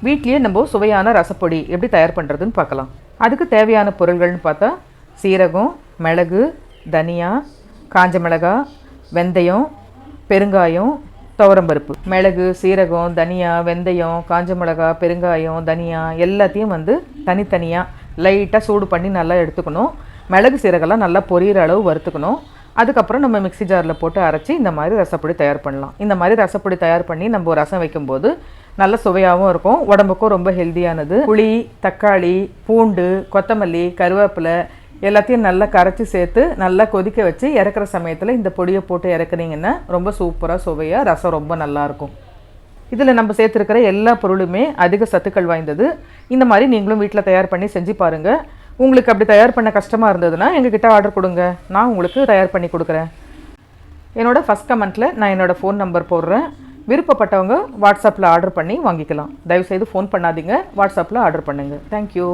வீட்லேயே நம்ம சுவையான ரசப்பொடி எப்படி தயார் பண்ணுறதுன்னு பார்க்கலாம். அதுக்கு தேவையான பொருள்கள்னு பார்த்தா சீரகம், மிளகு, தனியா, காஞ்ச மிளகாய், வெந்தயம், பெருங்காயம், துவரம்பருப்பு. மிளகு, சீரகம், தனியா, வெந்தயம், காஞ்ச மிளகாய், பெருங்காயம், தனியா எல்லாத்தையும் தனித்தனியாக லைட்டாக சூடு பண்ணி நல்லா எடுத்துக்கணும். மிளகு சீரகம்லாம் நல்லா பொரியிற அளவு வறுத்துக்கணும். அதுக்கப்புறம் நம்ம மிக்ஸி ஜாரில் போட்டு அரைச்சி இந்த மாதிரி ரசப்பொடி தயார் பண்ணலாம். இந்த மாதிரி ரசப்பொடி தயார் பண்ணி நம்ம ரசம் வைக்கும்போது நல்ல சுவையாகவும் இருக்கும், உடம்புக்கும் ரொம்ப ஹெல்த்தியானது. புளி, தக்காளி, பூண்டு, கொத்தமல்லி, கருவேப்பிலை எல்லாத்தையும் நல்லா கரைச்சி சேர்த்து நல்லா கொதிக்க வச்சு இறக்குற சமயத்தில் இந்த பொடியை போட்டு இறக்குனீங்கன்னா ரொம்ப சூப்பராக சுவையாக ரசம் ரொம்ப நல்லாயிருக்கும். இதில் நம்ம சேர்த்துருக்கிற எல்லா பொருளுமே அதிக சத்துக்கள் வாய்ந்தது. இந்த மாதிரி நீங்களும் வீட்டில் தயார் பண்ணி செஞ்சு பாருங்கள். உங்களுக்கு அப்படி தயார் பண்ண கஷ்டமாக இருந்ததுன்னா எங்ககிட்ட ஆர்டர் கொடுங்க, நான் உங்களுக்கு தயார் பண்ணி கொடுக்குறேன். என்னோடய ஃபஸ்ட் கமெண்ட்டில் நான் என்னோடய ஃபோன் நம்பர் போடுறேன். விருப்பப்பட்டவங்க வாட்ஸ்அப்பில் ஆர்டர் பண்ணி வாங்கிக்கலாம். தயவுசெய்து ஃபோன் பண்ணாதீங்க, வாட்ஸ்அப்பில் ஆர்டர் பண்ணுங்கள். தேங்க்யூ.